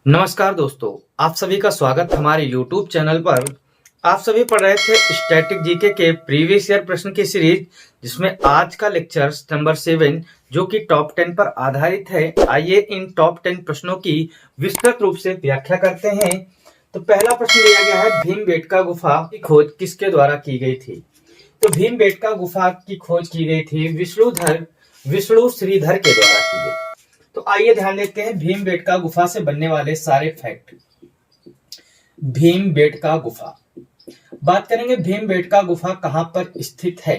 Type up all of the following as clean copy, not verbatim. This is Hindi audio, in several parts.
नमस्कार दोस्तों, आप सभी का स्वागत हमारे YouTube चैनल पर। आप सभी पढ़ रहे थे स्टैटिक जीके के प्रीवियस ईयर प्रश्न की सीरीज, जिसमें आज का लेक्चर नंबर 7 जो कि टॉप 10 पर आधारित है। आइए इन टॉप 10 प्रश्नों की विस्तृत रूप से व्याख्या करते हैं। तो पहला प्रश्न दिया गया है, भीमबेटका गुफा की खोज किसके द्वारा की गई थी? तो भीमबेटका गुफा की खोज की गई थी विष्णु श्रीधर के द्वारा की गई। तो आइए ध्यान देते हैं भीमबेटका गुफा से बनने वाले सारे फैक्ट। भीमबेटका गुफा, बात करेंगे भीमबेटका गुफा कहां पर स्थित है।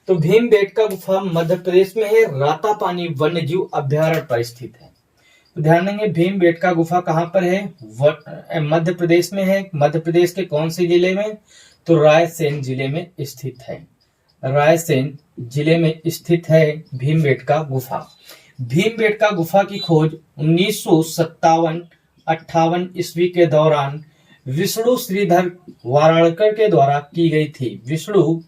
तो भीमबेटका गुफा मध्य प्रदेश में है, रातापानी वन्यजीव अभ्यारण्य पर स्थित है। तो ध्यान देंगे भीमबेटका गुफा कहां पर है, मध्य प्रदेश में है। मध्य प्रदेश के कौन से जिले में? तो रायसेन जिले में स्थित है। रायसेन जिले में स्थित है भीमबेटका गुफा। भीमबेटका गुफा की खोज 1957-58 ईस्वी के दौरान विष्णु श्रीधर वाराणकर के द्वारा की गई थी। विष्णु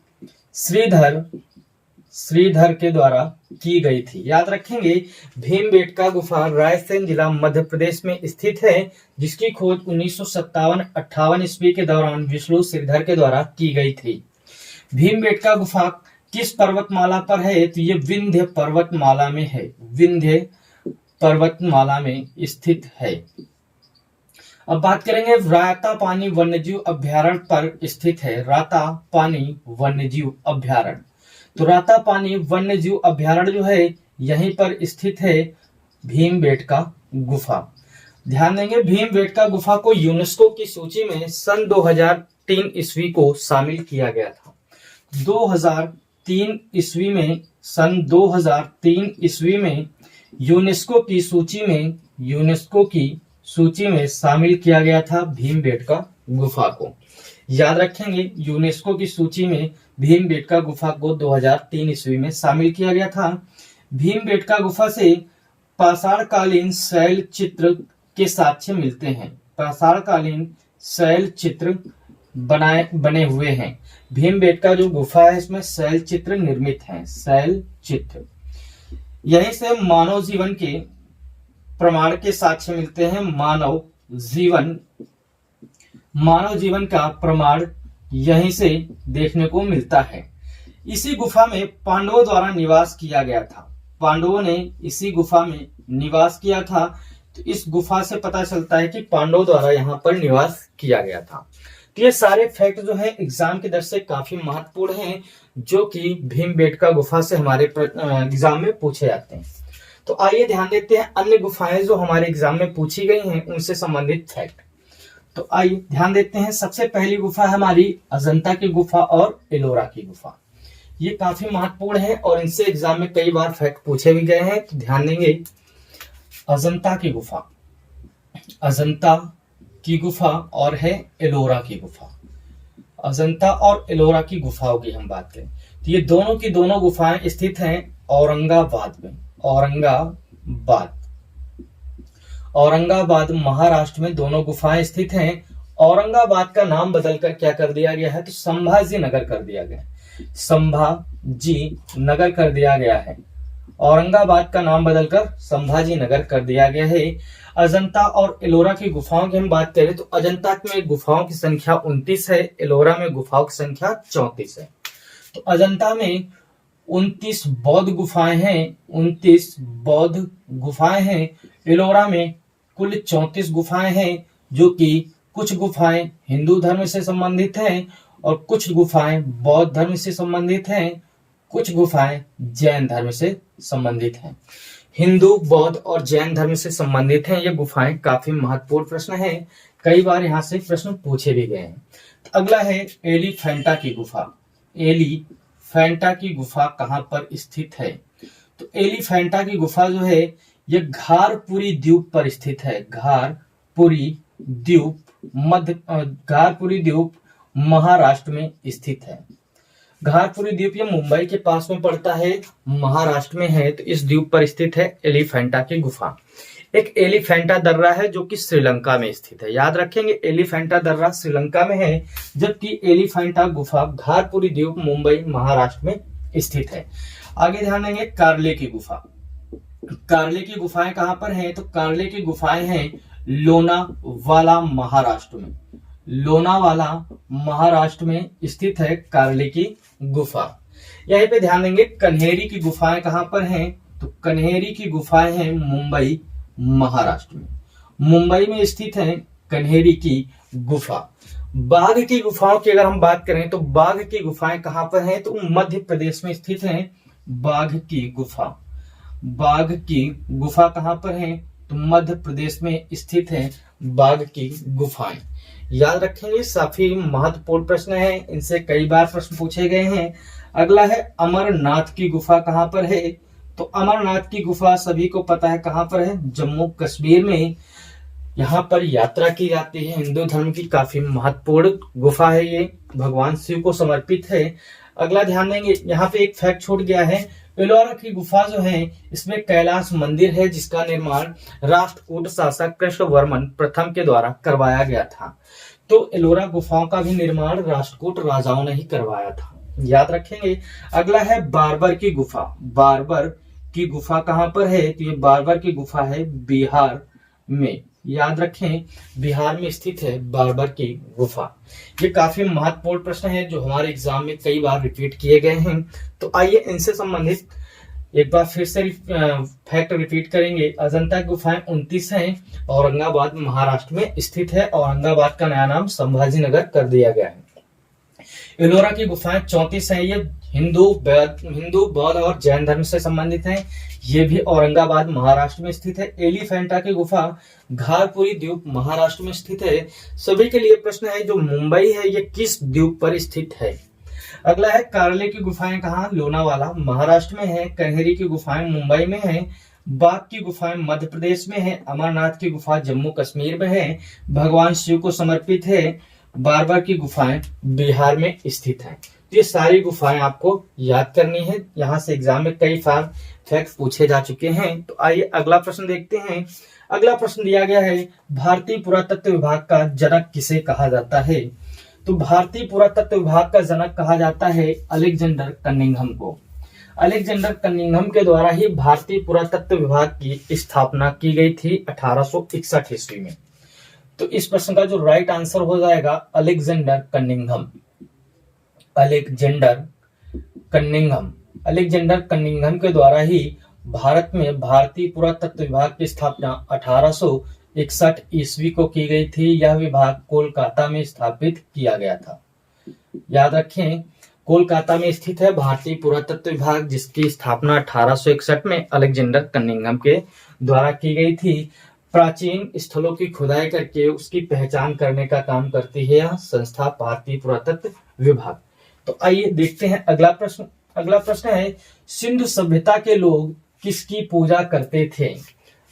श्रीधर के द्वारा की गई थी। याद रखेंगे भीमबेटका गुफा रायसेन जिला मध्य प्रदेश में स्थित है, जिसकी खोज 1957-58 ईस्वी के दौरान विष्णु श्रीधर के द्वारा की गई थी। भीमबेटका गुफा किस पर्वतमाला पर है? तो ये विंध्य पर्वतमाला में है। विंध्य पर्वतमाला में स्थित है। अब बात करेंगे रातापानी वन्यजीव अभ्यारण्य पर स्थित है। रातापानी वन्यजीव अभ्यारण्य, तो रातापानी वन्यजीव अभ्यारण्य जो है यहीं पर स्थित है भीमबेटका गुफा। ध्यान देंगे भीमबेटका गुफा को यूनेस्को की सूची में सन 2003 ईस्वी को शामिल किया गया था। 2003 ईस्वी में यूनेस्को की सूची में शामिल किया गया था भीमबेटका गुफा को। याद रखेंगे यूनेस्को की सूची में भीमबेटका गुफा को 2003 ईस्वी में शामिल किया गया था। भीमबेटका गुफा से पाषाणकालीन शैल चित्र के साक्ष्य मिलते हैं। पाषाणकालीन शैल चित्र बने हुए हैं। भीमबेटका जो गुफा है इसमें शैल चित्र निर्मित हैं। शैल चित्र, यहीं से मानव जीवन के प्रमाण के साक्ष्य मिलते हैं। मानव जीवन का प्रमाण यहीं से देखने को मिलता है। इसी गुफा में पांडवों द्वारा निवास किया गया था। पांडवों ने इसी गुफा में निवास किया था। तो इस गुफा से पता चलता है कि पांडवों द्वारा यहाँ पर निवास किया गया था। तो ये सारे फैक्ट जो है एग्जाम की दृष्टि से काफी महत्वपूर्ण हैं, जो कि भीमबेटका गुफा से हमारे एग्जाम में पूछे जाते हैं। तो आइए ध्यान देते हैं अन्य गुफाएं जो हमारे एग्जाम में पूछी गई हैं उनसे संबंधित फैक्ट। तो आइए ध्यान देते हैं। सबसे पहली गुफा है हमारी अजंता की गुफा और एलोरा की गुफा। ये काफी महत्वपूर्ण है और इनसे एग्जाम में कई बार फैक्ट पूछे भी गए हैं। तो ध्यान देंगे अजंता की गुफा और है एलोरा की गुफा। अजंता और एलोरा की गुफाओं की हम बात करें तो ये दोनों की दोनों गुफाएं स्थित हैं औरंगाबाद में। औरंगाबाद महाराष्ट्र में दोनों गुफाएं स्थित हैं। औरंगाबाद का नाम बदलकर क्या कर दिया गया है? तो संभाजी नगर कर दिया गया है। संभाजी नगर कर दिया गया है। औरंगाबाद का नाम बदलकर संभाजी नगर कर दिया गया है। अजंता और एलोरा की गुफाओं की हम बात करें तो अजंता में गुफाओं की संख्या 29 है, एलोरा में गुफाओं की संख्या 34 है। तो अजंता में 29 बौद्ध गुफाएं हैं। एलोरा में कुल 34 गुफाएं हैं, जो कि कुछ गुफाएं हिंदू धर्म से संबंधित हैं और कुछ गुफाएं बौद्ध धर्म से संबंधित हैं, कुछ गुफाएं जैन धर्म से संबंधित हैं। हिंदू, बौद्ध और जैन धर्म से संबंधित हैं ये गुफाएं। काफी महत्वपूर्ण प्रश्न है, कई बार यहाँ से प्रश्न पूछे भी गए हैं। तो अगला है एलिफेंटा की गुफा। एलिफेंटा की गुफा कहाँ पर स्थित है? तो एलिफेंटा की गुफा जो है ये घारपुरी द्वीप पर स्थित है। घारपुरी द्वीप महाराष्ट्र में स्थित है। घारपुरी द्वीप ये मुंबई के पास में पड़ता है, महाराष्ट्र में है। तो इस द्वीप पर स्थित है एलिफेंटा की गुफा। एक एलिफेंटा दर्रा है जो कि श्रीलंका में स्थित है। याद रखेंगे एलिफेंटा दर्रा श्रीलंका में है, जबकि एलिफेंटा गुफा घारपुरी द्वीप मुंबई महाराष्ट्र में स्थित है। आगे ध्यान देंगे कार्ले की गुफा। कार्ले की गुफाएं कहां पर हैं? तो कार्ले की गुफाएं हैं लोनावाला महाराष्ट्र में। लोनावाला महाराष्ट्र में स्थित है कारले की गुफा। यहीं पे ध्यान देंगे कन्हेरी की गुफाएं कहां पर हैं, तो कन्हेरी की गुफाएं हैं मुंबई महाराष्ट्र में। मुंबई में स्थित है कन्हेरी की गुफा। बाघ की गुफाओं की अगर हम बात करें तो बाघ की गुफाएं कहां पर हैं, तो मध्य प्रदेश में स्थित हैं बाघ की गुफा। बाघ की गुफा कहां पर है, तो मध्य प्रदेश में स्थित है बाघ की गुफाएं। याद रखेंगे, काफी महत्वपूर्ण प्रश्न है, इनसे कई बार प्रश्न पूछे गए हैं। अगला है अमरनाथ की गुफा कहां पर है, तो अमरनाथ की गुफा सभी को पता है कहां पर है, जम्मू कश्मीर में। यहाँ पर यात्रा की जाती है, हिंदू धर्म की काफी महत्वपूर्ण गुफा है, ये भगवान शिव को समर्पित है। अगला ध्यान देंगे, यहाँ पे एक फैक्ट छूट गया है, एलोरा की गुफा जो है इसमें कैलाश मंदिर है जिसका निर्माण राष्ट्रकूट शासक कृष्णवर्मन प्रथम के द्वारा करवाया गया था। तो एलोरा गुफाओं का भी निर्माण राष्ट्रकूट राजाओं ने ही करवाया था, याद रखेंगे। अगला है बारबर की गुफा। बारबर की गुफा कहां पर है, तो ये बारबर की गुफा है बिहार में। याद रखें, बिहार में स्थित है बारबर की गुफा। ये काफी महत्वपूर्ण प्रश्न है जो हमारे एग्जाम में कई बार रिपीट किए गए हैं। तो आइए इनसे संबंधित एक बार फिर से फैक्ट रिपीट करेंगे। अजंता की गुफाएं 29 हैं, औरंगाबाद महाराष्ट्र में स्थित है। औरंगाबाद का नया नाम संभाजी नगर कर दिया गया है। एलोरा की गुफाएं 34 हैं, ये हिंदू बौद्ध और जैन धर्म से संबंधित हैं। ये भी औरंगाबाद महाराष्ट्र में स्थित है। एलिफेंटा की गुफा घारपुरी द्वीप महाराष्ट्र में स्थित है। सभी के लिए प्रश्न है, जो मुंबई है ये किस द्वीप पर स्थित है। अगला है कारले की गुफाएं कहाँ, लोनावाला महाराष्ट्र में है। कन्हेरी की गुफाएं मुंबई में है। बाघ की गुफाएं मध्य प्रदेश में है। अमरनाथ की गुफा जम्मू कश्मीर में है, भगवान शिव को समर्पित है। बारबर की गुफाएं बिहार में स्थित है। तो ये सारी गुफाएं आपको याद करनी है, यहाँ से एग्जाम में कई बार फैक्ट पूछे जा चुके हैं। तो आइए अगला प्रश्न देखते हैं। अगला प्रश्न दिया गया है, भारतीय पुरातत्व विभाग का जनक किसे कहा जाता है। तो भारतीय पुरातत्व विभाग का जनक कहा जाता है अलेक्जेंडर कनिंघम को। अलेक्जेंडर कनिंघम के द्वारा ही भारतीय पुरातत्व विभाग की स्थापना की गई थी 1861 ईस्वी में। तो इस प्रश्न का जो राइट आंसर हो जाएगा Alexander Cunningham. Alexander Cunningham, Alexander Cunningham के द्वारा ही भारत में भारतीय पुरातत्व विभाग की स्थापना 1861 ईस्वी को की गई थी। यह विभाग कोलकाता में स्थापित किया गया था। याद रखें, कोलकाता में स्थित है भारतीय पुरातत्व विभाग, जिसकी स्थापना 1861 में अलेक्जेंडर कनिंघम के द्वारा की गई थी। प्राचीन स्थलों की खुदाई करके उसकी पहचान करने का काम करती है यह संस्था भारतीय पुरातत्व विभाग। तो आइए देखते हैं अगला प्रश्न। अगला प्रश्न है, सिंधु सभ्यता के लोग किसकी पूजा करते थे।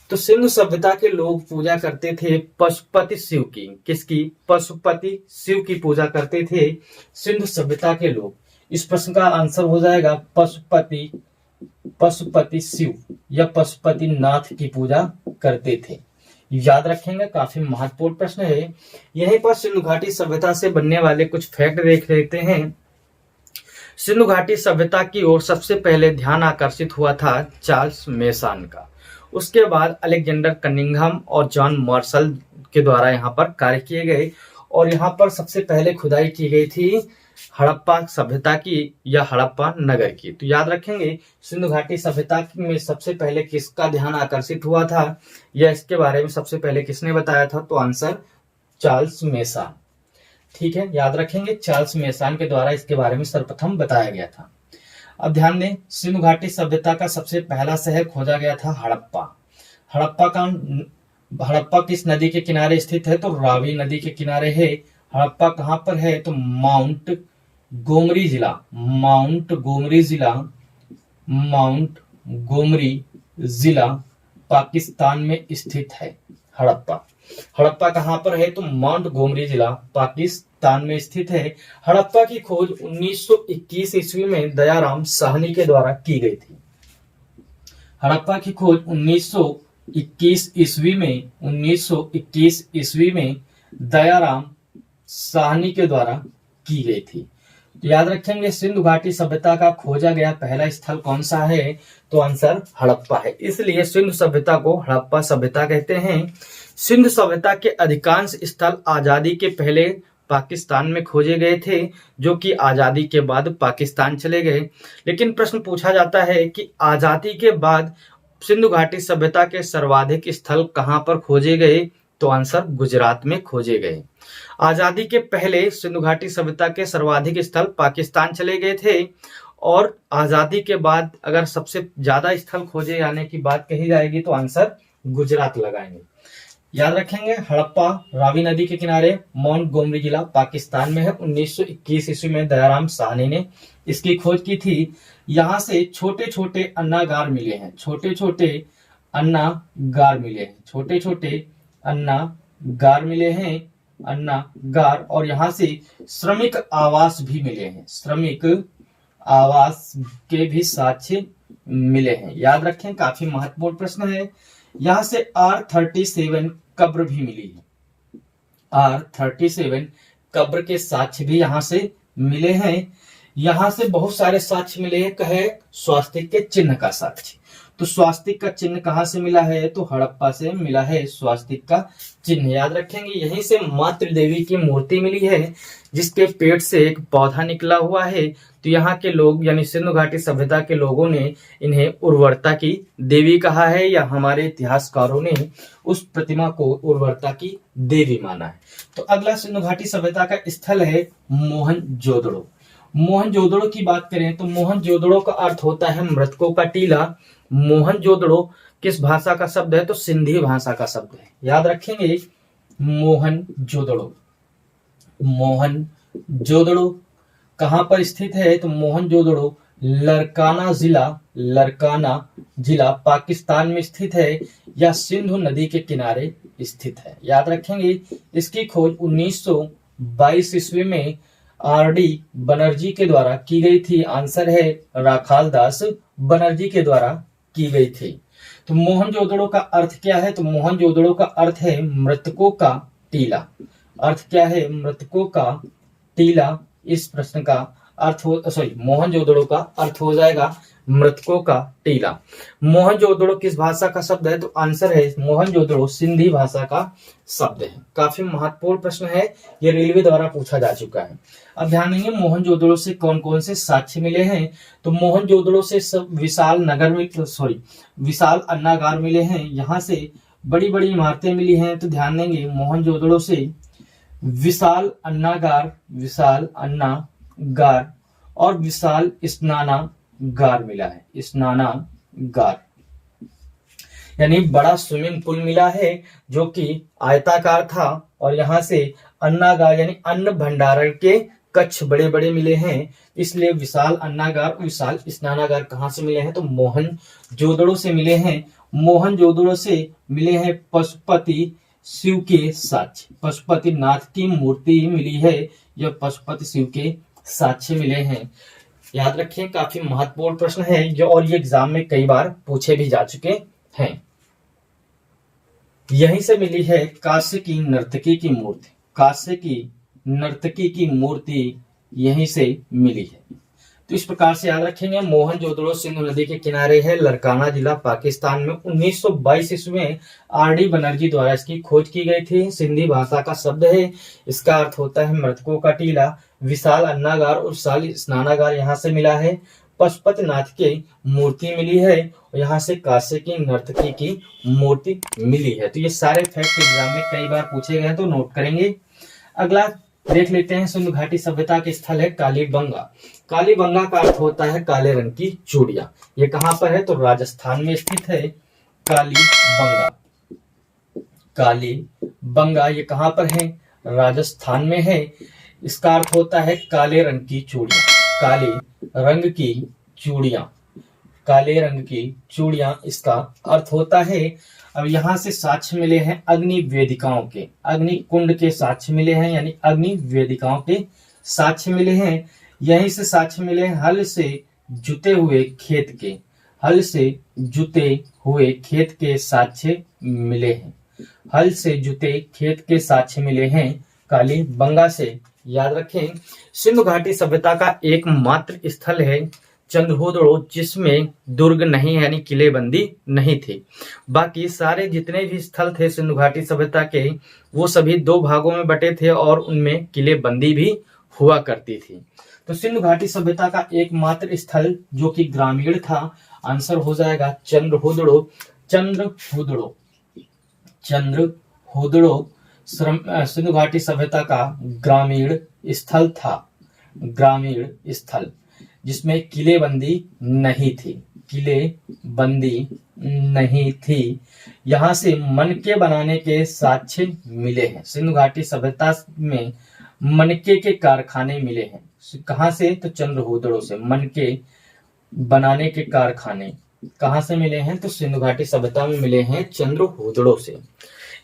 तो सिंधु सभ्यता के लोग पूजा करते थे पशुपति शिव की। किसकी, पशुपति शिव की पूजा करते थे सिंधु सभ्यता के लोग। इस प्रश्न का आंसर हो जाएगा पशुपति शिव या पशुपति नाथ की पूजा करते थे। याद रखेंगे, काफी महत्वपूर्ण प्रश्न है। यहीं पर सिंधु घाटी सभ्यता से बनने वाले कुछ फैक्ट देख लेते हैं। सिंधु घाटी सभ्यता की ओर सबसे पहले ध्यान आकर्षित हुआ था चार्ल्स मेसन का। उसके बाद अलेक्जेंडर कनिंघम और जॉन मार्शल के द्वारा यहाँ पर कार्य किए गए, और यहाँ पर सबसे पहले खुदाई की गई थी हड़प्पा सभ्यता की या हड़प्पा नगर की। तो याद रखेंगे, सिंधु घाटी सभ्यता में सबसे पहले किसका ध्यान आकर्षित हुआ था या इसके बारे में सबसे पहले किसने बताया था, तो आंसर चार्ल्स मेसन। ठीक है, याद रखेंगे, चार्ल्स मेसन के द्वारा इसके बारे में सर्वप्रथम बताया गया था। अब ध्यान दें, सिंधु घाटी सभ्यता का सबसे पहला शहर खोजा गया था हड़प्पा। हड़प्पा किस नदी के किनारे स्थित है, तो रावी नदी के किनारे है। हड़प्पा कहां पर है, तो माउंट गोमरी जिला पाकिस्तान में स्थित है। हड़प्पा कहां पर है, तो माउंट गोमरी जिला पाकिस्तान में स्थित है। हड़प्पा की खोज 1921 ईस्वी में दयाराम साहनी के द्वारा की गई थी। हड़प्पा की खोज 1921 ईस्वी में दयाराम साहनी के द्वारा की गई थी। तो याद रखेंगे सिंधु घाटी सभ्यता का खोजा गया पहला स्थल कौन सा है, तो आंसर हड़प्पा है। इसलिए सिंधु सभ्यता को हड़प्पा सभ्यता कहते हैं। सिंधु सभ्यता के अधिकांश स्थल आजादी के पहले पाकिस्तान में खोजे गए थे, जो कि आजादी के बाद पाकिस्तान चले गए। लेकिन प्रश्न पूछा जाता है कि आजादी के बाद सिंधु घाटी सभ्यता के सर्वाधिक स्थल कहां पर खोजे गए, तो आंसर गुजरात में खोजे गए। आजादी के पहले सिंधु घाटी सभ्यता के सर्वाधिक स्थल पाकिस्तान चले गए थे, और आजादी के बाद अगर सबसे ज्यादा स्थल खोजे जाने की बात कही जाएगी तो आंसर गुजरात लगाएंगे। याद रखेंगे हड़प्पा रावी नदी के किनारे मोंटगोमरी जिला पाकिस्तान में है। 1921 ईस्वी में दयाराम साहनी ने इसकी खोज की थी। यहाँ से छोटे छोटे अन्नागार मिले हैं, छोटे छोटे अन्नागार मिले हैं, छोटे छोटे अन्नागार मिले हैं, अन्नागार, और यहाँ से श्रमिक आवास भी मिले हैं, श्रमिक आवास के भी साक्ष्य मिले हैं। याद रखें काफी महत्वपूर्ण प्रश्न है। यहाँ से R37 कब्र भी मिली है, R37 कब्र के साक्ष्य भी यहाँ से मिले हैं। यहाँ से बहुत सारे साक्ष्य मिले हैं, कहे स्वास्तिक के चिन्ह का साक्ष्य। तो स्वास्तिक का चिन्ह कहाँ से मिला है, तो हड़प्पा से मिला है स्वास्तिक का चिन्ह। याद रखेंगे यहीं से मातृ देवी की मूर्ति मिली है, जिसके पेट से एक पौधा निकला हुआ है। तो यहाँ के लोग यानी सिंधु घाटी सभ्यता के लोगों ने इन्हें उर्वरता की देवी कहा है, या हमारे इतिहासकारों ने उस प्रतिमा को उर्वरता की देवी माना है। तो अगला सिंधु घाटी सभ्यता का स्थल है मोहनजोदड़ो। मोहनजोदड़ो की बात करें तो मोहनजोदड़ो का अर्थ होता है मृतकों का टीला। मोहनजोदड़ो किस भाषा का शब्द है, तो सिंधी भाषा का शब्द है। याद रखेंगे मोहनजोदड़ो, मोहनजोदड़ो कहां पर स्थित है, तो मोहनजोदड़ो लरकाना जिला पाकिस्तान में स्थित है, या सिंधु नदी के किनारे स्थित है। याद रखेंगे इसकी खोज 1922 ईस्वी में R.D. बनर्जी के द्वारा की गई थी। आंसर है राखाल दास बनर्जी के द्वारा की गई थी। तो मोहनजोदड़ो का अर्थ क्या है, तो मोहनजोदड़ो का अर्थ है मृतकों का टीला। अर्थ क्या है, मृतकों का टीला। इस प्रश्न का अर्थ हो मोहनजोदड़ो का अर्थ हो जाएगा मृतकों का टीला। मोहनजोदड़ो किस भाषा का शब्द है, तो आंसर है मोहनजोदड़ो सिंधी भाषा का शब्द है। काफी महत्वपूर्ण प्रश्न है, ये रेलवे द्वारा पूछा जा चुका है। अब ध्यान देंगे मोहनजोदड़ो से कौन कौन से साक्ष्य मिले हैं, तो मोहनजोदड़ो से सब विशाल अन्नागार मिले हैं। यहाँ से बड़ी बड़ी इमारतें मिली हैं। तो ध्यान देंगे मोहनजोदड़ो से विशाल अन्नागार और विशाल स्नानागार मिला है, स्नानागार यानी बड़ा स्विमिंग पूल मिला है, जो कि आयताकार था। और यहाँ से अन्नागार यानी अन्न भंडारण के कक्ष बड़े बड़े मिले हैं, इसलिए विशाल अन्नागार विशाल स्नानागार कहाँ से मिले हैं, तो मोहनजोदड़ो से मिले हैं। मोहनजोदड़ो से मिले हैं पशुपति शिव के साक्ष्य, पशुपति नाथ की मूर्ति मिली है, यह पशुपति शिव के साक्ष्य मिले हैं। याद रखें काफी महत्वपूर्ण प्रश्न है जो, और ये एग्जाम में कई बार पूछे भी जा चुके हैं। यहीं से मिली है कांस्य की नर्तकी की मूर्ति, कांस्य की नर्तकी की मूर्ति यहीं से मिली है। तो इस प्रकार से याद रखेंगे मोहनजोदड़ो सिंधु नदी के किनारे है, लरकाना जिला पाकिस्तान में। 1922 ईस्वी में R.D. बनर्जी द्वारा इसकी खोज की गई थी। सिंधी भाषा का शब्द है, इसका अर्थ होता है मृतकों का टीला। विशाल अन्नागार और विशाल स्नानागार यहाँ से मिला है। पशुपति नाथ की मूर्ति मिली है, और यहाँ से कांस्य की नर्तकी की मूर्ति मिली है। तो ये सारे फैक्ट एग्जाम में कई बार पूछे गए हैं, तो नोट करेंगे। अगला देख लेते हैं सिंधु घाटी सभ्यता के स्थल है कालीबंगा। कालीबंगा का अर्थ होता है काले रंग की चूड़ियां। ये कहां पर है, तो राजस्थान में स्थित है कालीबंगा। कालीबंगा ये कहां पर है, राजस्थान में है। इसका अर्थ होता है काले रंग की चूड़ियां, काले रंग की चूड़ियां, काले रंग की चूड़ियां इसका अर्थ होता है। अब यहाँ से साक्ष्य मिले हैं अग्नि वेदिकाओं के, अग्नि कुंड के साक्ष्य मिले हैं, यानी अग्नि वेदिकाओं के साक्ष्य मिले हैं। यहीं से साक्ष्य मिले हैं हल से जुते हुए खेत के, हल से जुते हुए खेत के साक्ष्य मिले हैं, हल से जुते खेत के साक्ष्य मिले हैं कालीबंगा से। याद रखें, सिंधु घाटी सभ्यता का एकमात्र स्थल है चंद्रहोदड़ो जिसमें दुर्ग नहीं यानी किलेबंदी नहीं थी। बाकी सारे जितने भी स्थल थे सिंधु घाटी सभ्यता के वो सभी दो भागों में बटे थे और उनमें किलेबंदी भी हुआ करती थी। तो सिंधु घाटी सभ्यता का एकमात्र स्थल जो कि ग्रामीण था, आंसर हो जाएगा चंद्रहोदड़ो। चंद्रहोदड़ो सिंधु घाटी सभ्यता का ग्रामीण स्थल था, ग्रामीण स्थल जिसमें किलेबंदी नहीं थी, किलेबंदी नहीं थी। यहाँ से मनके बनाने के साक्ष्य मिले हैं। सिंधु घाटी सभ्यता में मनके के कारखाने मिले हैं। कहाँ से? तो चंद्रहोदड़ो से। मनके बनाने के कारखाने कहाँ से मिले हैं? तो सिंधु घाटी सभ्यता में मिले हैं, चंद्रहोदड़ो से।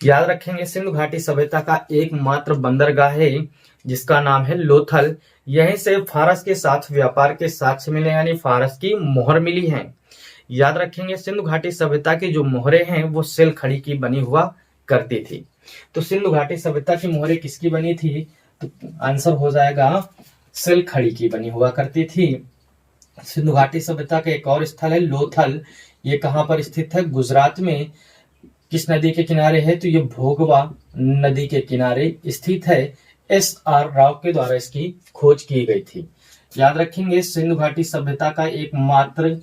याद रखेंगे, सिंधु घाटी सभ्यता का एकमात्र बंदरगाह है जिसका नाम है लोथल। यहीं से फारस के साथ व्यापार के साक्ष्य मिले यानी फारस की मोहर मिली है। याद रखेंगे, सिंधु घाटी सभ्यता की जो मोहरें हैं वो सिल खड़ी की बनी हुआ करती थी। तो सिंधु घाटी सभ्यता की मोहरें किसकी बनी थी? तो आंसर हो जाएगा सिल खड़ी की बनी हुआ करती थी। सिंधु घाटी सभ्यता का एक और स्थल है लोथल। ये कहाँ पर स्थित है? गुजरात में। किस नदी के किनारे है? तो ये भोगवा नदी के किनारे स्थित है। SR राव के द्वारा इसकी खोज की गई थी। याद रखेंगे, सिंधु घाटी सभ्यता का एकमात्र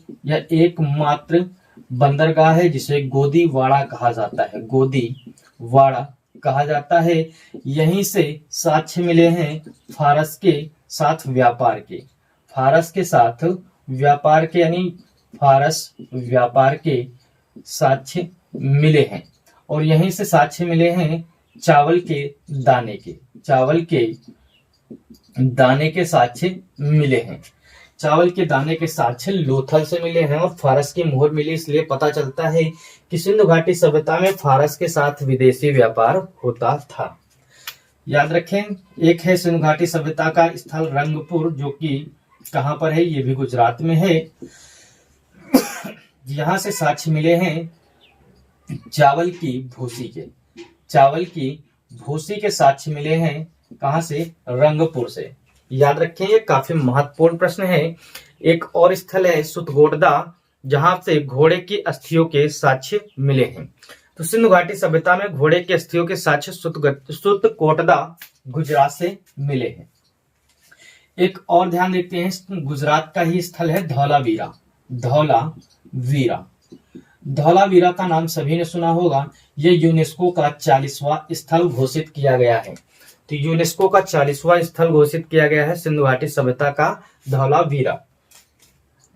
बंदरगाह है जिसे गोदीवाड़ा कहा जाता है, गोदीवाड़ा कहा जाता है। यहीं से साक्ष्य मिले हैं फारस के साथ व्यापार के, फारस के साथ व्यापार के यानी फारस व्यापार के साक्ष्य मिले हैं। और यहीं से साक्ष्य मिले हैं चावल के दाने के, चावल के दाने के साक्ष्य मिले हैं। चावल के दाने के साक्ष्य लोथल से मिले हैं और फारस की मोहर मिली, इसलिए पता चलता है कि सिंधु घाटी सभ्यता में फारस के साथ विदेशी व्यापार होता था। याद रखें, एक है सिंधु घाटी सभ्यता का स्थल रंगपुर जो कि कहां पर है? ये भी गुजरात में है। यहां से साक्ष्य मिले हैं चावल की भूसी के, चावल की भूसी के साक्ष्य मिले हैं कहां से? रंगपुर से। याद रखें, ये काफी महत्वपूर्ण प्रश्न है। एक और स्थल है सुतगोडदा जहां से घोड़े की अस्थियों के साक्ष्य मिले हैं। तो सिंधु घाटी सभ्यता में घोड़े की अस्थियों के साक्ष्य सुतकोटदा गुजरात से मिले हैं। एक और ध्यान देते हैं, गुजरात का ही स्थल है धौलावीरा। धौलावीरा, धौलावीरा का नाम सभी ने सुना होगा। यह यूनेस्को का 40वां स्थल घोषित किया गया है। तो यूनेस्को का 40वां स्थल घोषित किया गया है सिंधु घाटी सभ्यता का धौलावीरा।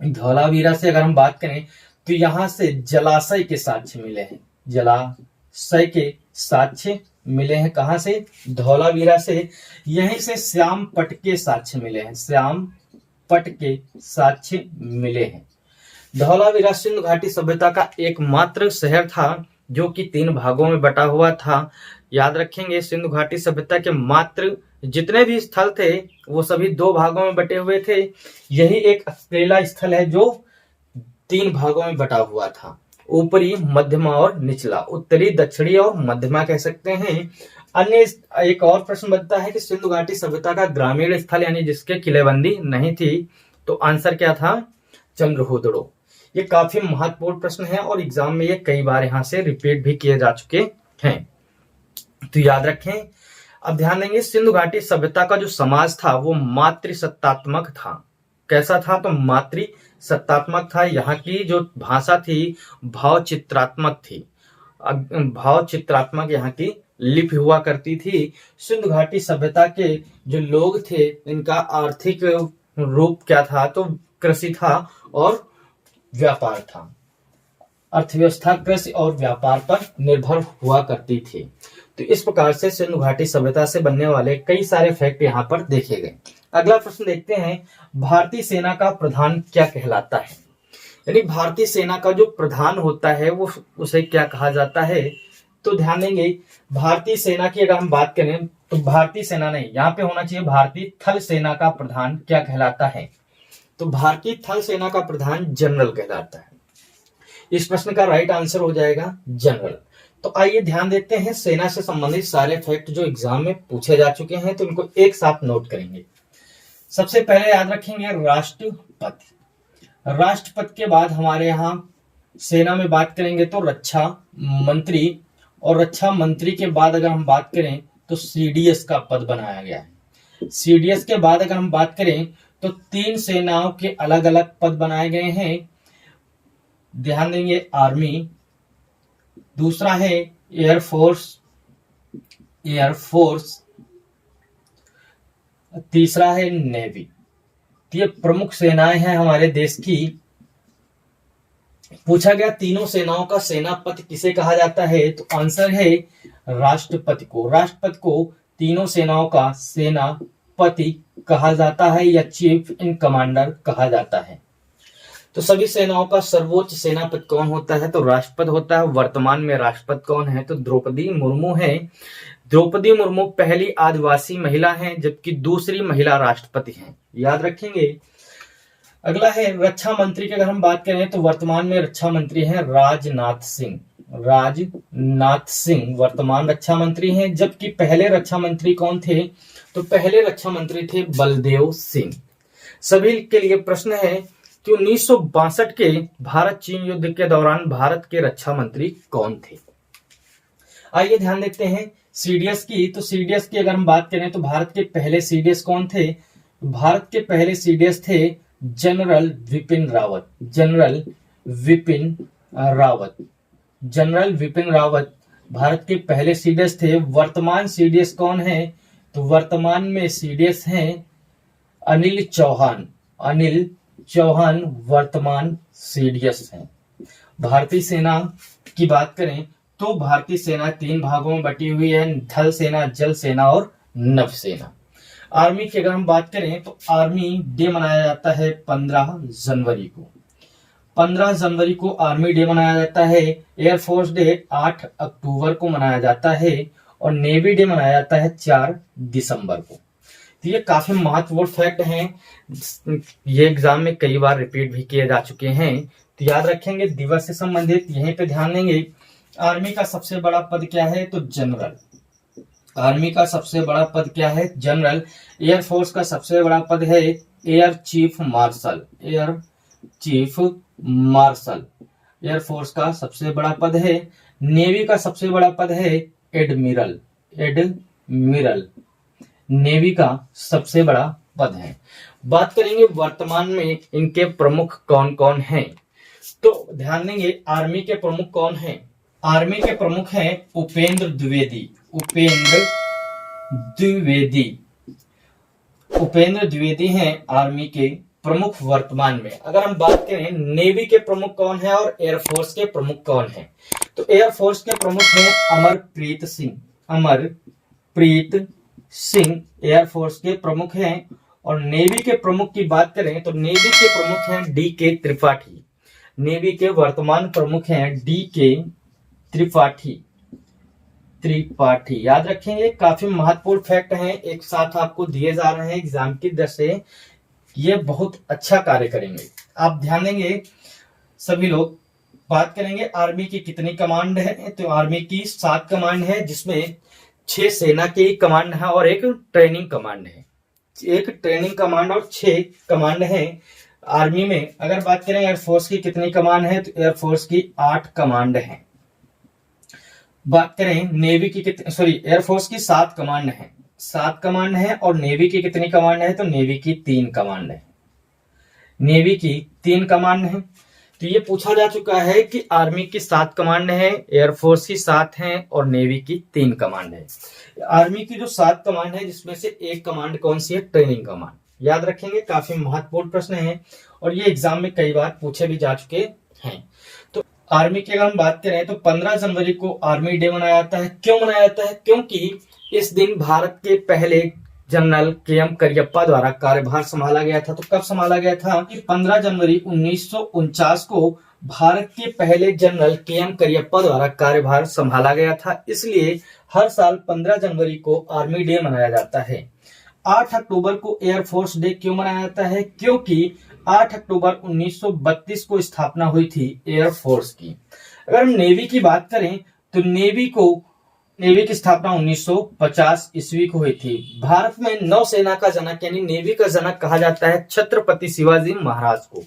धौलावीरा से अगर हम बात करें तो यहां से जलाशय के साक्ष्य मिले हैं, जलाशय के साक्ष्य मिले हैं। कहां से? धौलावीरा से। यहीं से श्याम पट के साक्ष्य मिले हैं, श्याम पट के साक्ष्य मिले हैं। धौलावीरा सिंधु घाटी सभ्यता का एकमात्र शहर था जो कि 3 भागों में बटा हुआ था। याद रखेंगे, सिंधु घाटी सभ्यता के मात्र जितने भी स्थल थे वो सभी 2 भागों में बटे हुए थे। यही एक अकेला स्थल है जो 3 भागों में बटा हुआ था, ऊपरी, मध्यमा और निचला, उत्तरी, दक्षिणी और मध्यमा कह सकते हैं। अन्य एक और प्रश्न बनता है कि सिंधु घाटी सभ्यता का ग्रामीण स्थल यानी जिसके किलेबंदी नहीं थी, तो आंसर क्या था? चंद्रहोदड़ो। ये काफी महत्वपूर्ण प्रश्न है और एग्जाम में ये कई बार यहाँ से रिपीट भी किए जा चुके हैं, तो याद रखें। अब ध्यान देंगे, सिंधु घाटी सभ्यता का जो समाज था वो मातृसत्तात्मक था। कैसा था? तो मातृसत्तात्मक था। यहाँ की जो भाषा थी भाव चित्रात्मक थी, भाव चित्रात्मक यहाँ की लिपि हुआ करती थी। सिंधु घाटी सभ्यता के जो लोग थे इनका आर्थिक रूप क्या था? तो कृषि था और व्यापार था। अर्थव्यवस्था कृषि और व्यापार पर निर्भर हुआ करती थी। तो इस प्रकार से सिंधु घाटी सभ्यता से बनने वाले कई सारे फैक्ट यहाँ पर देखे गए। अगला प्रश्न देखते हैं, भारतीय सेना का प्रधान क्या कहलाता है? यानी भारतीय सेना का जो प्रधान होता है वो उसे क्या कहा जाता है? तो ध्यान देंगे, भारतीय सेना की अगर हम बात करें तो भारतीय सेना नहीं, यहाँ पे होना चाहिए भारतीय थल सेना का प्रधान क्या कहलाता है? तो भारतीय थल सेना का प्रधान जनरल कहलाता है। इस प्रश्न का राइट आंसर हो जाएगा जनरल। तो आइए ध्यान देते हैं सेना से संबंधित सारे फैक्ट जो एग्जाम में पूछे जा चुके हैं, तो उनको एक साथ नोट करेंगे। सबसे पहले याद रखेंगे राष्ट्रपति। राष्ट्रपति के बाद हमारे यहाँ सेना में बात करेंगे तो रक्षा मंत्री, और रक्षा मंत्री के बाद अगर हम बात करें तो सीडीएस का पद बनाया गया है। सीडीएस के बाद अगर हम बात करें तो 3 सेनाओं के अलग अलग पद बनाए गए हैं। ध्यान देंगे, आर्मी, दूसरा है एयरफोर्स, तीसरा है नेवी। ये प्रमुख सेनाएं हैं हमारे देश की। पूछा गया तीनों सेनाओं का सेनापति किसे कहा जाता है, तो आंसर है राष्ट्रपति को। राष्ट्रपति को तीनों सेनाओं का सेनापति कहा जाता है या चीफ इन कमांडर कहा जाता है। तो सभी सेनाओं का सर्वोच्च सेनापति कौन होता है, तो राष्ट्रपति होता है। वर्तमान में राष्ट्रपति कौन है, तो द्रौपदी मुर्मू है। द्रौपदी मुर्मू पहली आदिवासी महिला हैं, जबकि दूसरी महिला राष्ट्रपति हैं, याद रखेंगे। अगला है रक्षा मंत्री की अगर हम बात करें तो वर्तमान में रक्षा मंत्री हैं राजनाथ सिंह। राजनाथ सिंह वर्तमान रक्षा मंत्री हैं, जबकि पहले रक्षा मंत्री कौन थे, तो पहले रक्षा मंत्री थे बलदेव सिंह। सभी के लिए प्रश्न है कि 1962 के भारत चीन युद्ध के दौरान भारत के रक्षा मंत्री कौन थे। आइए ध्यान देते हैं सीडीएस की। तो सीडीएस की अगर हम बात करें तो भारत के पहले सीडीएस कौन थे, भारत के पहले सीडीएस थे जनरल विपिन रावत। जनरल विपिन रावत भारत के पहले सीडीएस थे। वर्तमान सीडीएस कौन है, तो वर्तमान में सीडीएस हैं अनिल चौहान वर्तमान सीडीएस हैं। भारतीय सेना की बात करें तो भारतीय सेना 3 भागों में बटी हुई है, थल सेना, जल सेना और नभ सेना। आर्मी की अगर हम बात करें तो आर्मी डे मनाया जाता है 15 जनवरी को। 15 जनवरी को आर्मी डे मनाया जाता है। एयरफोर्स डे 8 अक्टूबर को मनाया जाता है और नेवी डे मनाया जाता है 4 दिसंबर को। तो ये काफी महत्वपूर्ण फैक्ट हैं, ये एग्जाम में कई बार रिपीट भी किए जा चुके हैं, तो याद रखेंगे। दिवस से संबंधित यहीं पे ध्यान देंगे। आर्मी का सबसे बड़ा पद क्या है, तो जनरल। आर्मी का सबसे बड़ा पद क्या है, जनरल। एयरफोर्स का सबसे बड़ा पद है एयर चीफ मार्शल। एयरफोर्स का सबसे बड़ा पद है। नेवी का सबसे बड़ा पद है एडमिरल। नेवी का सबसे बड़ा पद है। बात करेंगे वर्तमान में इनके प्रमुख कौन कौन हैं, तो ध्यान देंगे आर्मी के प्रमुख कौन हैं। आर्मी के प्रमुख हैं उपेंद्र द्विवेदी हैं आर्मी के प्रमुख वर्तमान में। अगर हम बात करें नेवी के प्रमुख कौन है और एयरफोर्स के प्रमुख कौन है, तो एयरफोर्स के प्रमुख हैं अमरप्रीत सिंह एयरफोर्स के प्रमुख हैं। और नेवी के प्रमुख की बात करें तो नेवी के प्रमुख हैं डी.के. त्रिपाठी। नेवी के वर्तमान प्रमुख हैं डी.के. त्रिपाठी, याद रखेंगे। काफी महत्वपूर्ण फैक्ट हैं, एक साथ आपको दिए जा रहे हैं एग्जाम की दृष्टि से, ये बहुत अच्छा कार्य करेंगे। आप ध्यान देंगे सभी लोग। बात करेंगे आर्मी की कितनी कमांड है, तो आर्मी की 7 कमांड है, जिसमें 6 सेना की कमांड है और एक ट्रेनिंग कमांड है। एक ट्रेनिंग कमांड और 6 कमांड है आर्मी में। अगर बात करें एयरफोर्स की कितनी कमांड है, तो एयरफोर्स की 8 कमांड है। बात करें नेवी की एयरफोर्स की 7 कमांड है। 7 कमांड है और नेवी की कितनी कमांड है, तो नेवी की 3 कमांड है। नेवी की 3 कमांड है। तो ये पूछा जा चुका है कि आर्मी की 7 कमांड है, एयरफोर्स की 7 है और नेवी की 3 कमांड है। आर्मी की जो 7 कमांड है, जिसमें से एक कमांड कौन सी है, ट्रेनिंग कमांड, याद रखेंगे। काफी महत्वपूर्ण प्रश्न है और ये एग्जाम में कई बार पूछे भी जा चुके हैं। तो आर्मी की अगर हम बात करें तो 15 जनवरी को आर्मी डे मनाया जाता है। क्यों मनाया जाता है, क्योंकि इस दिन भारत के पहले जनरल के.एम. करियप्पा द्वारा कार्यभार संभाला गया था। तो कब संभाला गया था, 15 जनवरी 1949 को भारत के पहले जनरल के.एम. करियप्पा द्वारा कार्यभार संभाला गया था। इसलिए हर साल 15 जनवरी को आर्मी डे मनाया जाता है। 8 अक्टूबर को एयरफोर्स डे क्यों मनाया जाता है, क्योंकि 8 अक्टूबर 1932 को स्थापना हुई थी एयरफोर्स की। अगर हम नेवी की बात करें तो नेवी की स्थापना 1950 ईस्वी को हुई थी। भारत में नौसेना का जनक यानी नेवी का जनक कहा जाता है छत्रपति शिवाजी महाराज को।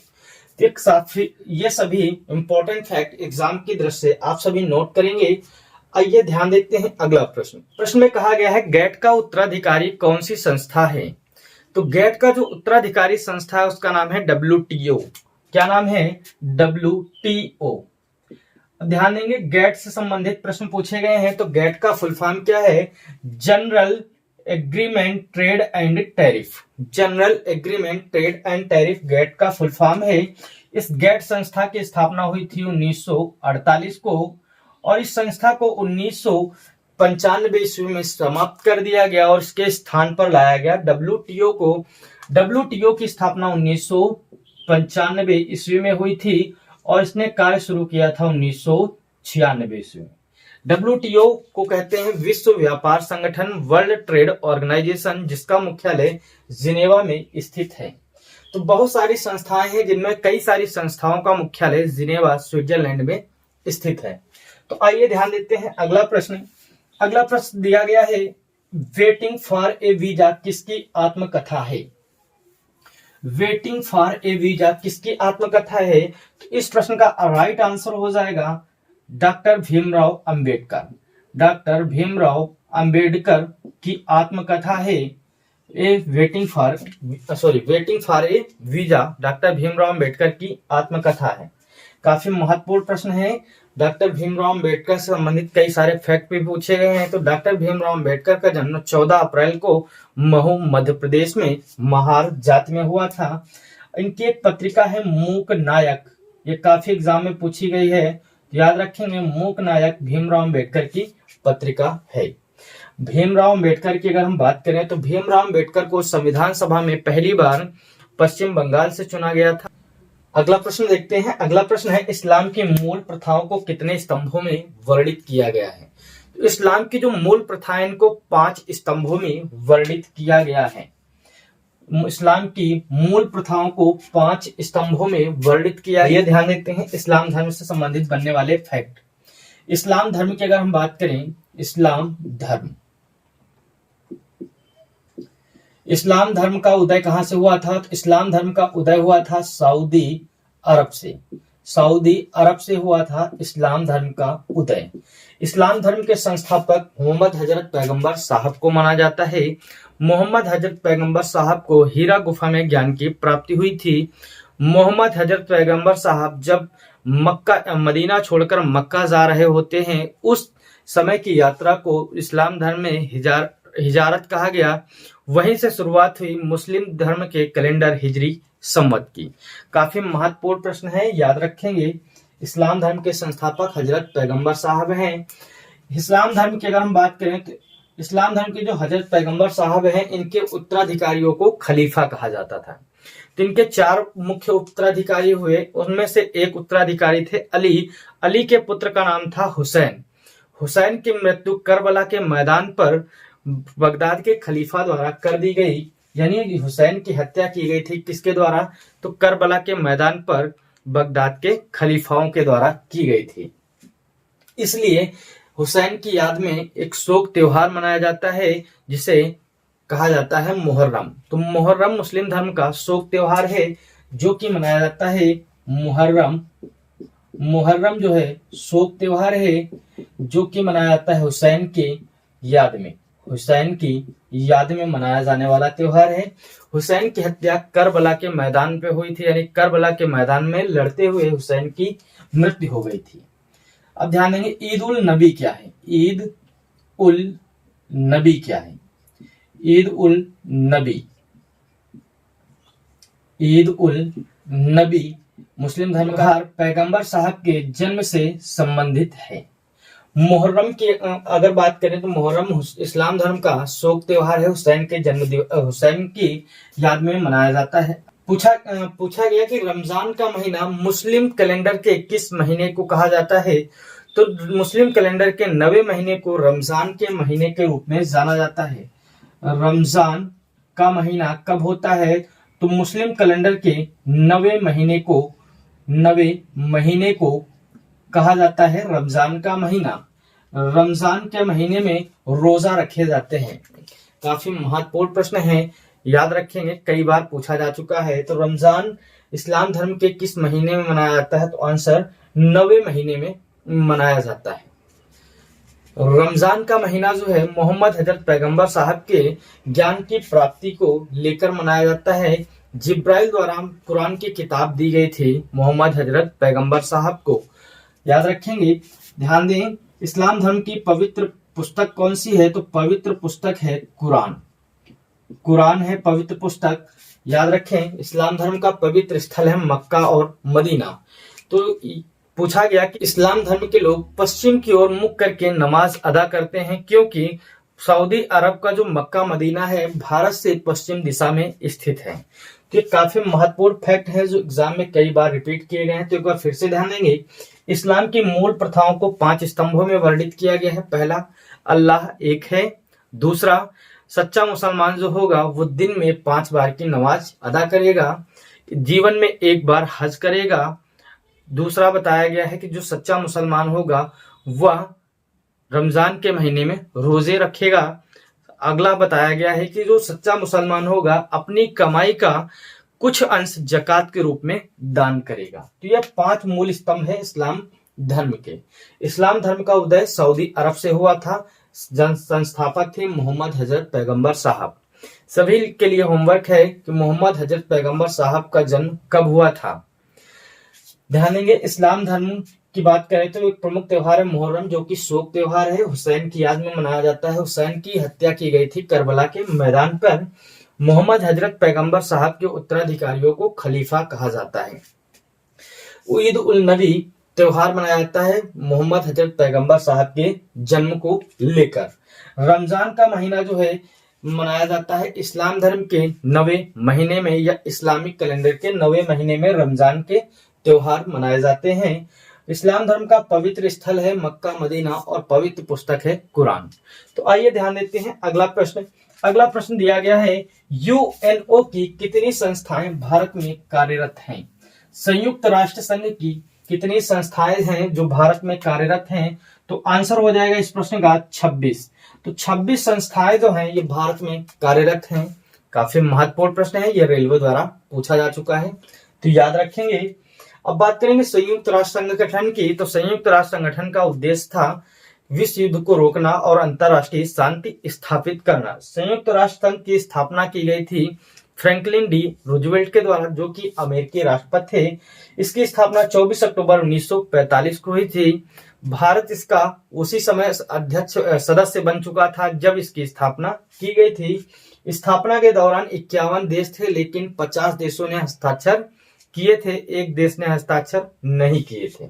एक साथ ये सभी इंपॉर्टेंट फैक्ट एग्जाम की दृष्टि से आप सभी नोट करेंगे। आइए ध्यान देते हैं अगला प्रश्न में कहा गया है गेट का उत्तराधिकारी कौन सी संस्था है। तो गेट का जो उत्तराधिकारी संस्था है उसका नाम है WTO। क्या नाम है? WTO। ध्यान देंगे गेट से संबंधित प्रश्न पूछे गए हैं। तो गेट का फुल फॉर्म क्या है? General agreement trade and tariff. General agreement trade and tariff GATT का फुल फॉर्म है। इस गेट संस्था की स्थापना हुई थी 1948 को और इस संस्था को 1995 ईस्वी में समाप्त कर दिया गया और इसके स्थान पर लाया गया WTO को। WTO की स्थापना 1995 ईस्वी में हुई थी और इसने कार्य शुरू किया था 1996 ईस्वी में। WTO को कहते हैं विश्व व्यापार संगठन, वर्ल्ड ट्रेड ऑर्गेनाइजेशन, जिसका मुख्यालय जिनेवा में स्थित है। तो बहुत सारी संस्थाएं हैं जिनमें कई सारी संस्थाओं का मुख्यालय जिनेवा स्विट्जरलैंड में स्थित है। तो आइए ध्यान देते हैं अगला प्रश्न दिया गया है वेटिंग फॉर ए वीजा किसकी आत्मकथा है? वेटिंग फॉर ए वीजा किसकी आत्मकथा है? तो इस प्रश्न का राइट आंसर हो जाएगा डॉक्टर भीमराव अंबेडकर। डॉक्टर भीमराव अंबेडकर की आत्मकथा है waiting for A visa. Doctor Bhimrao Ambedkar की आत्मकथा है। काफी महत्वपूर्ण प्रश्न है। डॉक्टर भीमराव अंबेडकर से संबंधित कई सारे फैक्ट भी पूछे गए हैं। तो डॉक्टर भीमराव अंबेडकर का जन्म 14 अप्रैल को महू मध्य प्रदेश में महार जाति में हुआ था। इनकी एक पत्रिका है मूक नायक। ये काफी एग्जाम में पूछी गई है, याद रखेंगे। मूक नायक भीमराव अंबेडकर की पत्रिका है। भीमराव अंबेडकर की अगर हम बात करें तो भीमराव अंबेडकर को संविधान सभा में पहली बार पश्चिम बंगाल से चुना गया था। अगला प्रश्न देखते हैं। अगला प्रश्न है इस्लाम की मूल प्रथाओं को कितने स्तंभों में वर्णित किया गया है? तो इस्लाम की जो मूल प्रथाएं इनको 5 स्तंभों में वर्णित किया गया है। इस्लाम की मूल प्रथाओं को 5 स्तंभों में वर्णित किया। ये ध्यान देते हैं इस्लाम धर्म से संबंधित बनने वाले फैक्ट। इस्लाम धर्म की अगर हम बात करें, इस्लाम धर्म का उदय कहां से हुआ था? तो इस्लाम धर्म का उदय हुआ था सऊदी अरब से हुआ था इस्लाम धर्म का उदय। इस्लाम धर्म के संस्थापक मोहम्मद हजरत पैगंबर साहब को माना जाता है। मोहम्मद हजरत पैगंबर साहब को हीरा गुफा में ज्ञान की प्राप्ति हुई थी। मोहम्मद हजरत पैगंबर साहब जब मदीना छोड़कर मक्का जा रहे होते हैं, उस समय की यात्रा को इस्लाम धर्म में हिजारत कहा गया। वहीं से शुरुआत हुई मुस्लिम धर्म के कैलेंडर हिजरी संवत की। काफी महत्वपूर्ण प्रश्न है, याद रखेंगे। इस्लाम धर्म के संस्थापक हजरत पैगंबर साहब हैं। इस्लाम धर्म की अगर हम बात करें तो इस्लाम धर्म के जो हजरत पैगंबर साहब हैं, इनके उत्तराधिकारियों को खलीफा कहा जाता था। तो इनके 4 मुख्य उत्तराधिकारी हुए। उनमें से एक उत्तराधिकारी थे अली के पुत्र का नाम था हुसैन की मृत्यु करबला के मैदान पर बगदाद के खलीफा द्वारा कर दी गई। यानी हुसैन की हत्या की गई थी किसके द्वारा? तो करबला के मैदान पर बगदाद के खलीफाओं के द्वारा की गई थी। इसलिए हुसैन की याद में एक शोक त्योहार मनाया जाता है जिसे कहा जाता है मुहर्रम। तो मुहर्रम मुस्लिम धर्म का शोक त्योहार है जो कि मनाया जाता है मुहर्रम जो है शोक त्योहार है जो कि मनाया जाता है हुसैन की याद में मनाया जाने वाला त्योहार है। हुसैन की हत्या करबला के मैदान पे हुई थी, यानी करबला के मैदान में लड़ते हुए हुसैन की मृत्यु हो गई थी। अब ध्यान देंगे ईद उल नबी क्या है? ईद उल नबी मुस्लिम धर्म का पैगंबर साहब के जन्म से संबंधित है। मुहर्रम की अगर बात करें तो मुहर्रम इस्लाम धर्म का शोक त्योहार है। हुसैन की याद में मनाया जाता है। पूछा गया कि रमजान का महीना मुस्लिम कैलेंडर के किस महीने को कहा जाता है? तो मुस्लिम कैलेंडर के 9वें महीने को रमजान के महीने के रूप में जाना जाता है। रमजान का महीना कब होता है? तो मुस्लिम कैलेंडर के 9वें महीने को कहा जाता है रमजान का महीना। रमजान के महीने में रोजा रखे जाते हैं? काफी महत्वपूर्ण प्रश्न है, याद रखेंगे, कई बार पूछा जा चुका है। तो रमजान इस्लाम धर्म के किस महीने में मनाया जाता है? तो आंसर 9वें महीने में मनाया जाता है। रमजान का महीना जो है मोहम्मद हजरत पैगंबर साहब के ज्ञान की प्राप्ति को लेकर मनाया जाता है। जिब्राइल द्वारा कुरान की किताब दी गई थी मोहम्मद हजरत पैगंबर साहब को, याद रखेंगे। ध्यान दें, इस्लाम धर्म की पवित्र पुस्तक कौन सी है? तो पवित्र पुस्तक है कुरान। कुरान है पवित्र पुस्तक। याद रखें, इस्लाम धर्म का पवित्र स्थल है मक्का और मदीना। तो पूछा गया कि इस्लाम धर्म के लोग पश्चिम की ओर मुख करके नमाज अदा करते हैं, क्योंकि सऊदी अरब का जो मक्का मदीना है भारत से पश्चिम दिशा में स्थित है। तो ये काफी महत्वपूर्ण फैक्ट है जो एग्जाम में कई बार रिपीट किए गए हैं। तो एक बार फिर से ध्यान देंगे, इस्लाम की मूल प्रथाओं को 5 स्तंभों में वर्णित किया गया है। पहला, अल्लाह एक है। दूसरा, सच्चा मुसलमान जो होगा वो दिन में 5 बार की नमाज अदा करेगा, जीवन में 1 बार हज करेगा। दूसरा बताया गया है कि जो सच्चा मुसलमान होगा वह रमजान के महीने में रोजे रखेगा। अगला बताया गया है कि जो सच्चा मुसलमान होगा अपनी कमाई का कुछ अंश जकात के रूप में दान करेगा। तो यह 5 मूल स्तंभ है इस्लाम धर्म के। इस्लाम धर्म का उदय सऊदी अरब से हुआ था। संस्थापक थे मोहम्मद हजरत पैगंबर साहब। सभी के लिए होमवर्क है कि मोहम्मद हजरत पैगंबर साहब का जन्म कब हुआ था। ध्यान देंगे, इस्लाम धर्म की बात करें तो एक प्रमुख त्योहार है मुहर्रम, जो कि शोक त्योहार है। हुसैन की याद में मनाया जाता है। हुसैन की हत्या की गई थी करबला के मैदान पर। मोहम्मद हजरत पैगंबर साहब के उत्तराधिकारियों को खलीफा कहा जाता है। ईद उल नबी त्योहार मनाया जाता है मोहम्मद हजरत पैगंबर साहब के जन्म को लेकर। रमजान का महीना जो है मनाया जाता है इस्लाम धर्म के 9वें महीने में, या इस्लामिक कैलेंडर के 9वें महीने में रमजान के त्योहार मनाए जाते हैं। इस्लाम धर्म का पवित्र स्थल है मक्का मदीना और पवित्र पुस्तक है कुरान। तो आइए ध्यान देते हैं अगला प्रश्न। अगला प्रश्न दिया गया है, यूएनओ की कितनी संस्थाएं भारत में कार्यरत हैं? संयुक्त राष्ट्र संघ की कितनी संस्थाएं हैं जो भारत में कार्यरत हैं? तो आंसर हो जाएगा इस प्रश्न का 26। तो 26 संस्थाएं जो हैं ये भारत में कार्यरत हैं। काफी महत्वपूर्ण प्रश्न है, ये रेलवे द्वारा पूछा जा चुका है, तो याद रखेंगे। अब बात करेंगे संयुक्त राष्ट्र संगठन की। तो संयुक्त राष्ट्र संगठन का उद्देश्य था विश्व युद्ध को रोकना और अंतरराष्ट्रीय शांति स्थापित करना। संयुक्त राष्ट्र संघ की स्थापना की गई थी फ्रैंकलिन डी रूजवेल्ट के द्वारा, जो कि अमेरिकी राष्ट्रपति थे। इसकी स्थापना 24 अक्टूबर 1945 को हुई थी। भारत इसका उसी समय अध्यक्ष सदस्य बन चुका था जब इसकी स्थापना की गई थी। स्थापना के दौरान 51 देश थे, लेकिन 50 देशों ने हस्ताक्षर किए थे, एक देश ने हस्ताक्षर नहीं किए थे।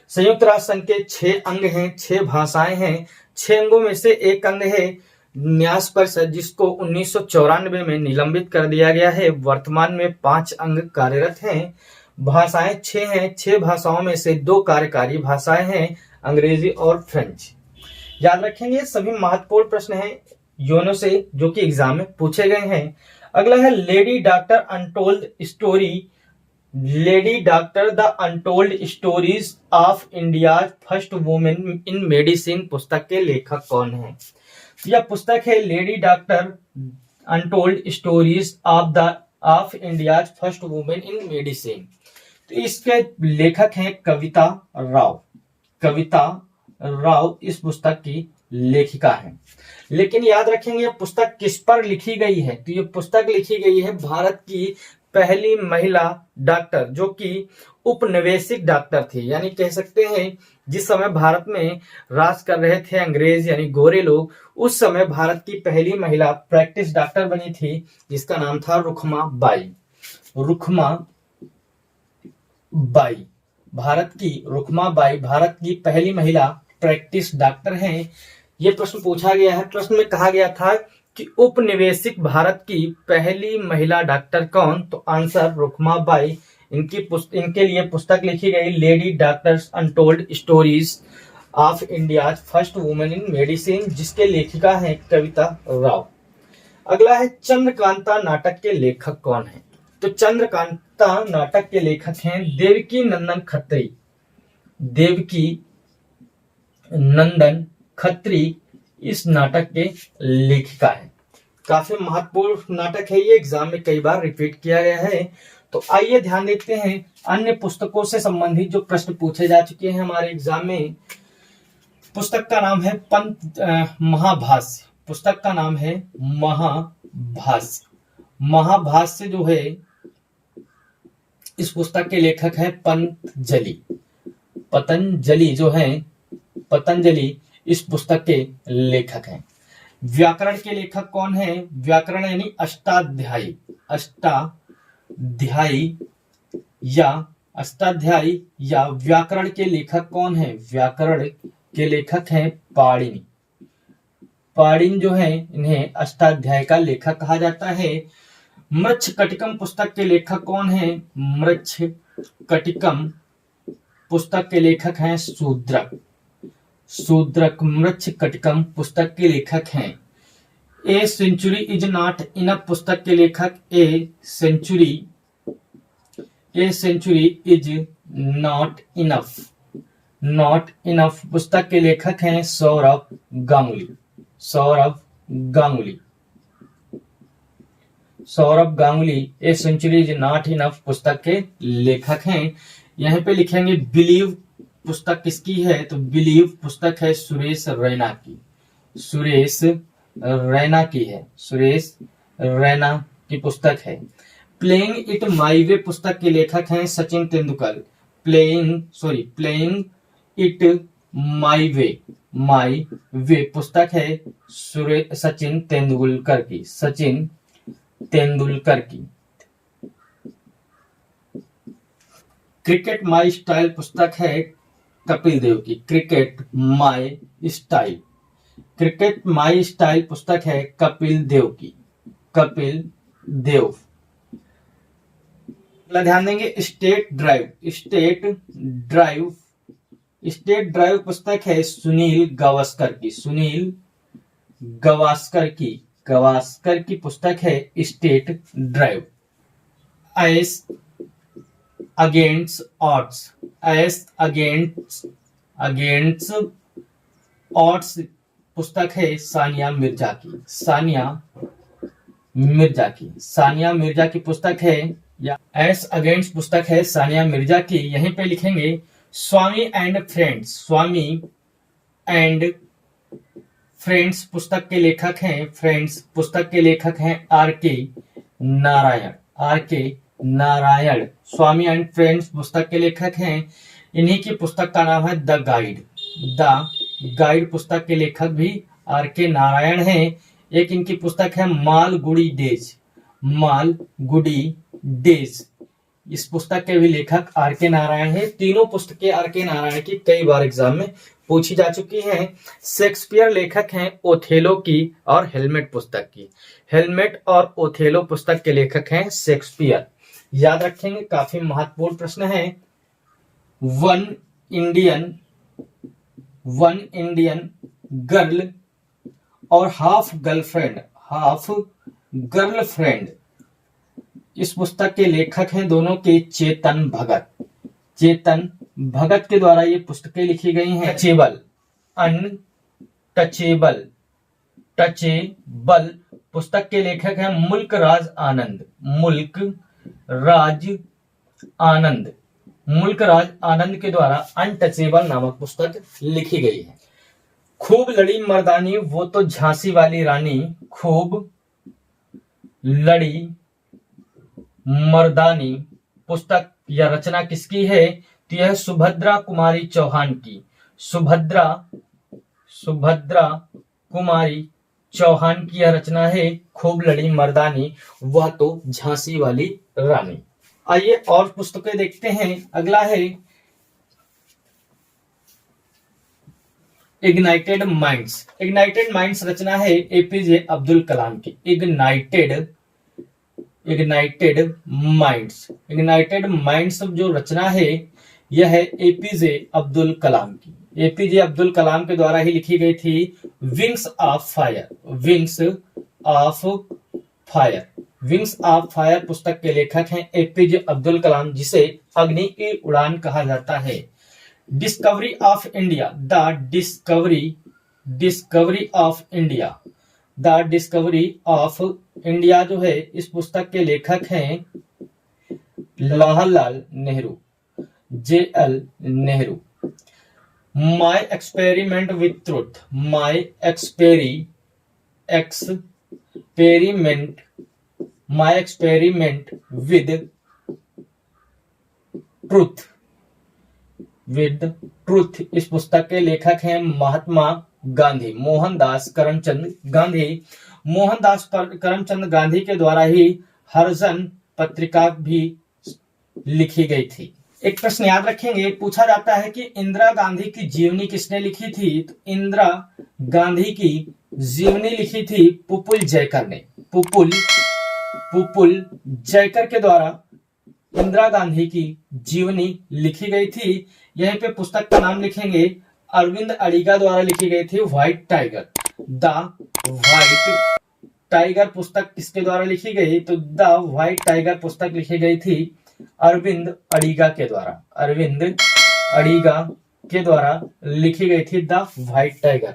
संयुक्त राष्ट्र संघ के 6 अंग हैं, 6 भाषाएं हैं। 6 अंगों में से एक अंग है न्यास परिषद, जिसको 1994 में निलंबित कर दिया गया है। वर्तमान में 5 अंग कार्यरत हैं। भाषाएं 6 हैं। 6 भाषाओं में से 2 कार्यकारी भाषाएं हैं, अंग्रेजी और फ्रेंच। याद रखेंगे, सभी महत्वपूर्ण प्रश्न हैं यूएनओ से जो कि एग्जाम में पूछे गए हैं। अगला है lady doctor untold story. Lady doctor the untold stories of India first women in medicine पुस्तक के लेखक कौन हैं? यह पुस्तक है lady doctor untold stories of India first women in medicine. तो इसके लेखक हैं कविता राव। कविता राव इस पुस्तक की लेखिका है। लेकिन याद रखेंगे यह पुस्तक किस पर लिखी गई है? तो ये पुस्तक लिखी गई है भारत की पहली महिला डॉक्टर, जो कि उपनिवेशिक डॉक्टर थी, यानी कह सकते हैं जिस समय भारत में राज कर रहे थे अंग्रेज यानी गोरे लोग, उस समय भारत की पहली महिला प्रैक्टिस डॉक्टर बनी थी, जिसका नाम था रुखमा बाई। रुखमा बाई, भारत की रुखमा बाई भारत की पहली महिला प्रैक्टिस डॉक्टर हैं। यह प्रश्न पूछा गया है। प्रश्न में कहा गया था कि उपनिवेशिक भारत की पहली महिला डॉक्टर कौन? तो आंसर रुखमा बाई। इनके लिए पुस्तक लिखी गई lady doctors untold stories of India first women in medicine, जिसके लेखिका है कविता राव। अगला है चंद्रकांता नाटक के लेखक कौन है? तो चंद्रकांता नाटक के लेखक हैं देवकी नंदन खत्री। देवकी नंदन खत्री इस नाटक के लेखिका है। काफी महत्वपूर्ण नाटक है ये, एग्जाम में कई बार रिपीट किया गया है। तो आइए ध्यान देते हैं अन्य पुस्तकों से संबंधित जो प्रश्न पूछे जा चुके हैं हमारे एग्जाम में। पुस्तक का नाम है महाभाष्य। पुस्तक का नाम है महाभाष्य। महाभाष्य जो है इस पुस्तक के लेखक हैं पतंजलि। पतंजलि जो है, पतंजलि इस पुस्तक के लेखक हैं। व्याकरण के लेखक कौन है? व्याकरण यानी अष्टाध्यायी। अष्टाध्यायी या व्याकरण के लेखक कौन है? व्याकरण के लेखक हैं पाणिनि। पाणिनि जो है इन्हें अष्टाध्यायी का लेखक कहा जाता है। मृच्छकटिकम पुस्तक के लेखक कौन है? मृच्छकटिकम पुस्तक के लेखक हैं शूद्रक। शूद्रक मृच्छकटिकम पुस्तक के लेखक हैं। A century is not enough पुस्तक के लेखक a century is not enough पुस्तक के लेखक हैं Sourav Ganguly. Sourav Ganguly a century is not enough पुस्तक के लेखक हैं। यहाँ पे लिखेंगे बिलीव पुस्तक किसकी है? तो बिलीव पुस्तक है सुरेश रैना की। सुरेश रैना की पुस्तक है। प्लेइंग इट माई वे पुस्तक के लेखक हैं Sachin Tendulkar. Playing it my way पुस्तक है सचिन तेंदुलकर की। क्रिकेट माई स्टाइल पुस्तक है कपिल देव की। क्रिकेट माई स्टाइल पुस्तक है कपिल देव की। ध्यान देंगे स्टेट ड्राइव पुस्तक है सुनील गावस्कर की पुस्तक है state drive. S against odds पुस्तक है सानिया मिर्जा की पुस्तक है, या एस अगेंस्ट पुस्तक है सानिया मिर्जा की। यहीं पे लिखेंगे स्वामी एंड फ्रेंड्स पुस्तक के लेखक हैं आर के नारायण। स्वामी एंड फ्रेंड्स पुस्तक के लेखक हैं। इन्हीं की पुस्तक का नाम है द गाइड पुस्तक के लेखक भी आर के नारायण हैं। एक इनकी पुस्तक है मालगुडी डेज। इस पुस्तक के भी लेखक आर के नारायण है। तीनों पुस्तकें आर के नारायण की कई बार एग्जाम में पूछी जा चुकी हैं। शेक्सपियर लेखक हैं ओथेलो की और हेलमेट पुस्तक की। हेलमेट और ओथेलो पुस्तक के लेखक हैं शेक्सपियर। याद रखेंगे, काफी महत्वपूर्ण प्रश्न है। वन इंडियन गर्ल और हाफ गर्लफ्रेंड इस पुस्तक के लेखक हैं दोनों के चेतन भगत के द्वारा ये पुस्तकें लिखी गई हैं। टचेबल पुस्तक के लेखक हैं मुल्क राज आनंद के द्वारा अनटचेबल नामक पुस्तक लिखी गई है। खूब लड़ी मर्दानी वो तो झांसी वाली रानी। खूब लड़ी मर्दानी पुस्तक या रचना किसकी है? तो यह सुभद्रा कुमारी चौहान की। सुभद्रा कुमारी चौहान की यह रचना है खूब लड़ी मर्दानी वह तो झांसी वाली रानी। आइए और पुस्तकें देखते हैं। अगला है इग्नाइटेड माइंड्स रचना है एपीजे अब्दुल कलाम की। इग्नाइटेड माइंड्स जो रचना है यह है एपीजे अब्दुल कलाम की। एपीजे अब्दुल कलाम के द्वारा ही लिखी गई थी। विंग्स ऑफ फायर पुस्तक के लेखक हैं एपीजे अब्दुल कलाम, जिसे अग्नि की उड़ान कहा जाता है। Discovery of India, the discovery of India, the discovery of India जो है इस पुस्तक के लेखक हैं Jawaharlal Nehru, JL Nehru. My experiment with truth, my experiment with truth इस पुस्तक के लेखक हैं महात्मा गांधी, मोहनदास करमचंद गांधी। मोहनदास करमचंद गांधी के द्वारा ही हरिजन पत्रिका भी लिखी गई थी। एक प्रश्न याद रखेंगे, पूछा जाता है कि इंदिरा गांधी की जीवनी किसने लिखी थी? तो इंदिरा गांधी की जीवनी लिखी थी पुपुल जयकर ने। पुपुल जयकर के द्वारा इंदिरा गांधी की जीवनी लिखी गई थी। यहीं पे पुस्तक का नाम लिखेंगे, अरविंद अडिगा द्वारा लिखी गई थी white tiger. The white tiger पुस्तक किसके द्वारा लिखी गई? तो द व्हाइट टाइगर पुस्तक लिखी गई थी अरविंद अडिगा के द्वारा। अरविंद अडिगा के द्वारा लिखी गई थी द व्हाइट टाइगर।